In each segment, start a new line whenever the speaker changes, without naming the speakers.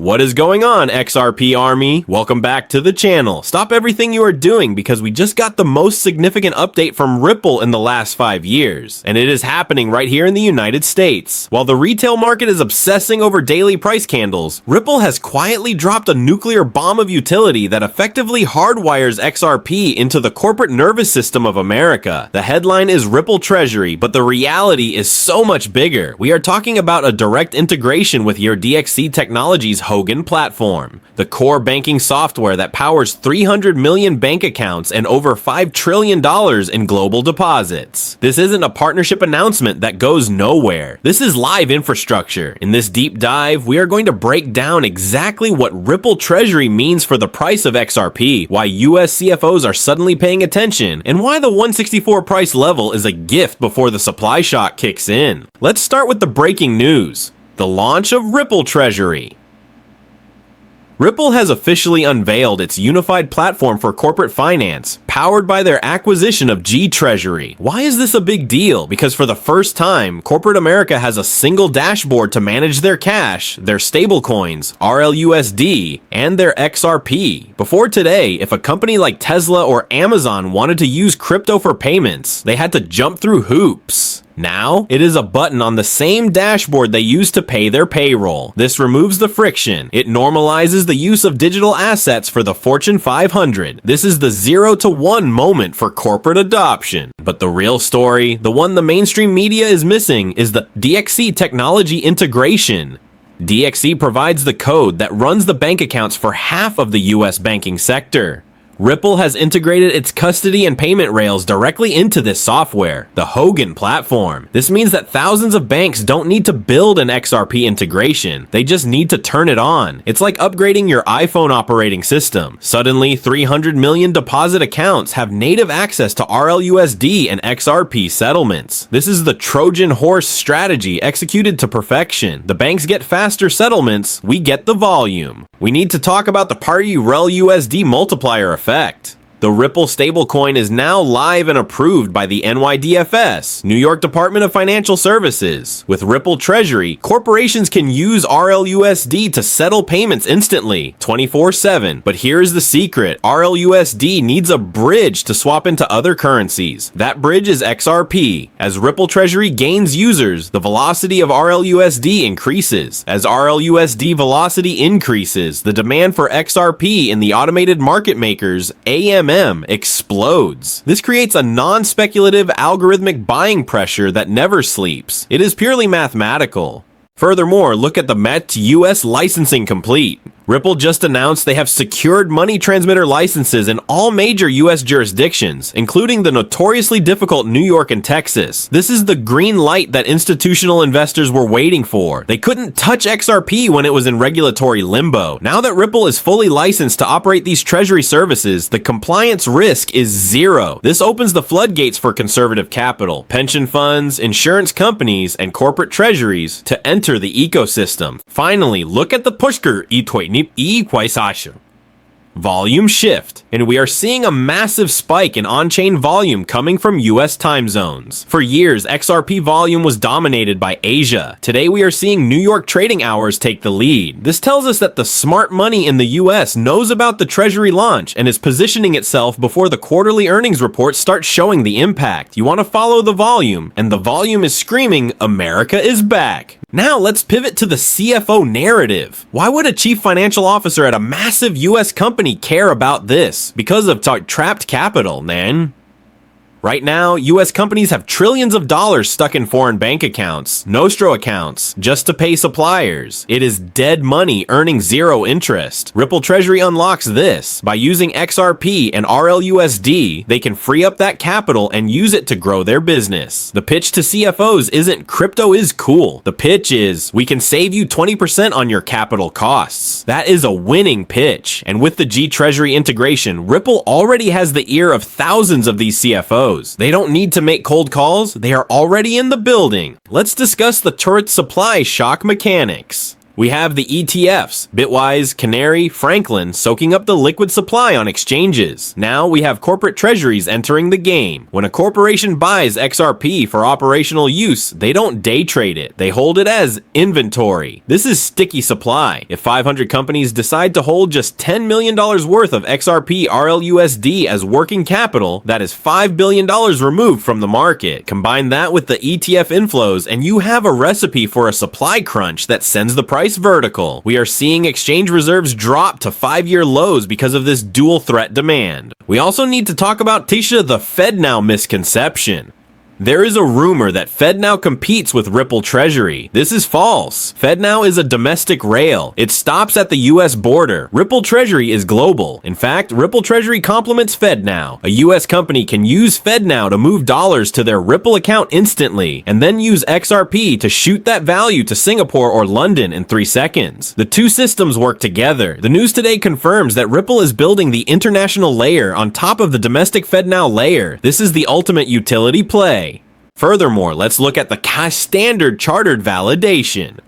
What is going on, XRP Army? Welcome back to the channel. Stop everything you are doing because we just got the most significant update from Ripple in the last 5 years, and it is happening right here in the United States. While the retail market is obsessing over daily price candles, Ripple has quietly dropped a nuclear bomb of utility that effectively hardwires XRP into the corporate nervous system of America. The headline is Ripple Treasury, but the reality is so much bigger. We are talking about a direct integration with your DXC Technology's Hogan platform, the core banking software that powers 300 million bank accounts and over $5 trillion in global deposits. This isn't a partnership announcement that goes nowhere. This is live infrastructure. In this deep dive, we are going to break down exactly what Ripple Treasury means for the price of XRP, why US CFOs are suddenly paying attention, and why the 164 price level is a gift before the supply shock kicks in. Let's start with the breaking news: the launch of Ripple Treasury. Ripple has officially unveiled its unified platform for corporate finance, powered by their acquisition of GTreasury. Why is this a big deal? Because for the first time, corporate America has a single dashboard to manage their cash, their stablecoins, RLUSD, and their XRP. Before today, if a company like Tesla or Amazon wanted to use crypto for payments, they had to jump through hoops. Now, it is a button on the same dashboard they use to pay their payroll. This removes the friction. It normalizes the use of digital assets for the Fortune 500. This is the 0 to 1 moment for corporate adoption. But the real story, the one the mainstream media is missing, is the DXC Technology integration. DXC provides the code that runs the bank accounts for half of the US banking sector. Ripple has integrated its custody and payment rails directly into this software, the Hogan platform. This means that thousands of banks don't need to build an XRP integration. They just need to turn it on. It's like upgrading your iPhone operating system. Suddenly, 300 million deposit accounts have native access to RLUSD and XRP settlements. This is the Trojan horse strategy executed to perfection. The banks get faster settlements, we get the volume. We need to talk about the party RLUSD multiplier effect. The Ripple stablecoin is now live and approved by the NYDFS, New York Department of Financial Services. With Ripple Treasury, corporations can use RLUSD to settle payments instantly, 24/7. But here's the secret: RLUSD needs a bridge to swap into other currencies. That bridge is XRP. As Ripple Treasury gains users, the velocity of RLUSD increases. As RLUSD velocity increases, the demand for XRP in the automated market makers, AMM, explodes. This creates a non-speculative algorithmic buying pressure that never sleeps. It is purely mathematical. Furthermore, look at the Met US licensing complete. Ripple just announced they have secured money transmitter licenses in all major US jurisdictions, including the notoriously difficult New York and Texas. This is the green light that institutional investors were waiting for. They couldn't touch XRP when it was in regulatory limbo. Now that Ripple is fully licensed to operate these treasury services, the compliance risk is zero. This opens the floodgates for conservative capital, pension funds, insurance companies, and corporate treasuries to enter the ecosystem. Finally, look at the pushker volume shift, and we are seeing a massive spike in on-chain volume coming from US time zones. For years, XRP volume was dominated by Asia. Today, we are seeing New York trading hours take the lead. This tells us that the smart money in the US knows about the Treasury launch and is positioning itself before the quarterly earnings reports start showing the impact. You want to follow the volume, and the volume is screaming, America is back. Now let's pivot to the CFO narrative. Why would a chief financial officer at a massive US company care about this? Because of trapped capital, man. Right now, US companies have trillions of dollars stuck in foreign bank accounts, Nostro accounts, just to pay suppliers. It is dead money earning zero interest. Ripple Treasury unlocks this. By using XRP and RLUSD, they can free up that capital and use it to grow their business. The pitch to CFOs isn't crypto is cool. The pitch is, we can save you 20% on your capital costs. That is a winning pitch. And with the GTreasury integration, Ripple already has the ear of thousands of these CFOs. They don't need to make cold calls, they are already in the building. Let's discuss the turret supply shock mechanics. We have the ETFs, Bitwise, Canary, Franklin, soaking up the liquid supply on exchanges. Now we have corporate treasuries entering the game. When a corporation buys XRP for operational use, they don't day trade it. They hold it as inventory. This is sticky supply. If 500 companies decide to hold just $10 million worth of XRP RLUSD as working capital, that is $5 billion removed from the market. Combine that with the ETF inflows and you have a recipe for a supply crunch that sends the price vertical. We are seeing exchange reserves drop to 5-year lows because of this dual threat demand. We also need to talk about Tisha the FedNow misconception. There is a rumor that FedNow competes with Ripple Treasury. This is false. FedNow is a domestic rail. It stops at the US border. Ripple Treasury is global. In fact, Ripple Treasury complements FedNow. A US company can use FedNow to move dollars to their Ripple account instantly, and then use XRP to shoot that value to Singapore or London in 3 seconds. The two systems work together. The news today confirms that Ripple is building the international layer on top of the domestic FedNow layer. This is the ultimate utility play. Furthermore, let's look at the Standard Chartered validation.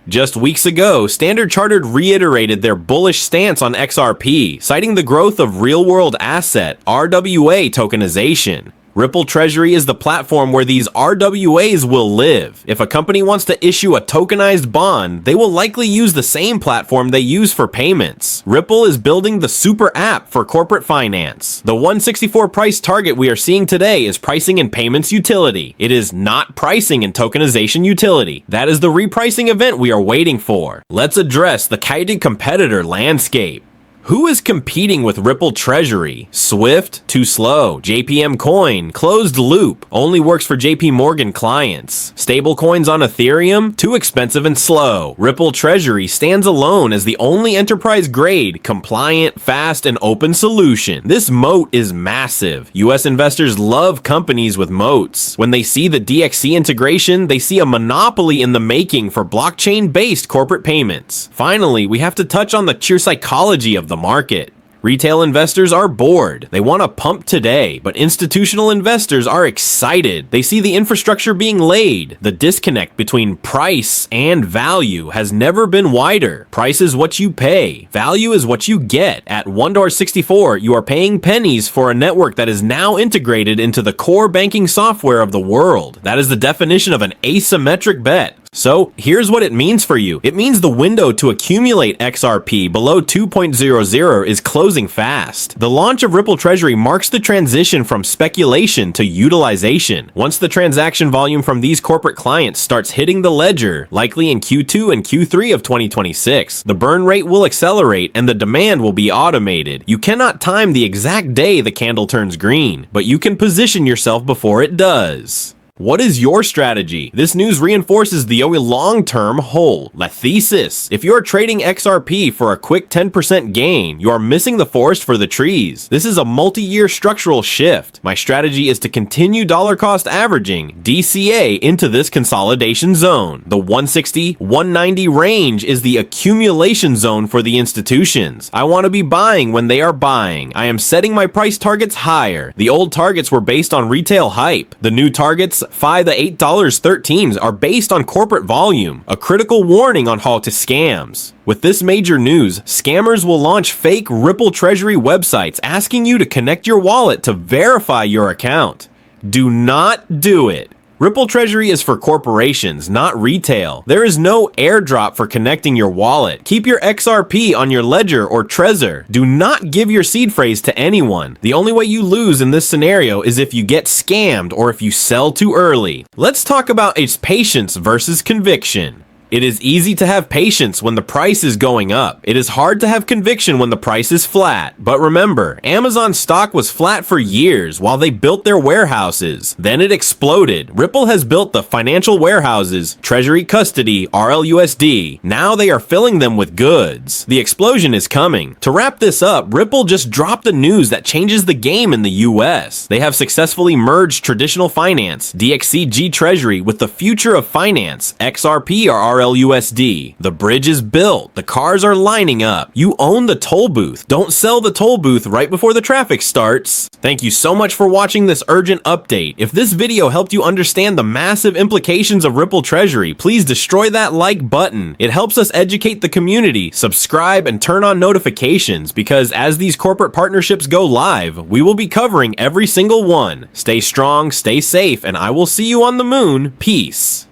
Just weeks ago, Standard Chartered reiterated their bullish stance on XRP, citing the growth of real-world asset, RWA tokenization. Ripple Treasury is the platform where these RWAs will live. If a company wants to issue a tokenized bond, they will likely use the same platform they use for payments. Ripple is building the super app for corporate finance. The 164 price target we are seeing today is pricing in payments utility. It is not pricing in tokenization utility. That is the repricing event we are waiting for. Let's address the kited competitor landscape. Who is competing with Ripple Treasury? Swift? Too slow. JPM Coin? Closed loop. Only works for JP Morgan clients. Stablecoins on Ethereum? Too expensive and slow. Ripple Treasury stands alone as the only enterprise-grade, compliant, fast, and open solution. This moat is massive. US investors love companies with moats. When they see the DXC integration, they see a monopoly in the making for blockchain-based corporate payments. Finally, we have to touch on the sheer psychology of the market. Retail investors are bored. They want to pump today, but institutional investors are excited. They see the infrastructure being laid. The disconnect between price and value has never been wider. Price is what you pay. Value is what you get. At $1.64, you are paying pennies for a network that is now integrated into the core banking software of the world. That is the definition of an asymmetric bet. So here's what it means for you. It means the window to accumulate XRP below 2.00 is closing fast. The launch of Ripple Treasury marks the transition from speculation to utilization. Once the transaction volume from these corporate clients starts hitting the ledger, likely in Q2 and Q3 of 2026, the burn rate will accelerate and the demand will be automated. You cannot time the exact day the candle turns green, but you can position yourself before it does. What is your strategy? This news reinforces the long-term hold. La thesis. If you're trading XRP for a quick 10% gain, you are missing the forest for the trees. This is a multi-year structural shift. My strategy is to continue dollar cost averaging, DCA, into this consolidation zone. The 160-190 range is the accumulation zone for the institutions. I want to be buying when they are buying. I am setting my price targets higher. The old targets were based on retail hype. The new targets, $5 to $8.13, are based on corporate volume, a critical warning on how to scams. With this major news, scammers will launch fake Ripple Treasury websites asking you to connect your wallet to verify your account. Do not do it. Ripple Treasury is for corporations, not retail. There is no airdrop for connecting your wallet. Keep your XRP on your Ledger or Trezor. Do not give your seed phrase to anyone. The only way you lose in this scenario is if you get scammed or if you sell too early. Let's talk about its patience versus conviction. It is easy to have patience when the price is going up. It is hard to have conviction when the price is flat. But remember, Amazon stock was flat for years while they built their warehouses. Then it exploded. Ripple has built the financial warehouses, Treasury custody, RLUSD. Now they are filling them with goods. The explosion is coming. To wrap this up, Ripple just dropped the news that changes the game in the US. They have successfully merged traditional finance, DXC GTreasury, with the future of finance, XRP or RLUSD. RLUSD. The bridge is built. The cars are lining up. You own the toll booth. Don't sell the toll booth right before the traffic starts. Thank you so much for watching this urgent update. If this video helped you understand the massive implications of Ripple Treasury, please destroy that like button. It helps us educate the community, subscribe, and turn on notifications because as these corporate partnerships go live, we will be covering every single one. Stay strong, stay safe, and I will see you on the moon. Peace.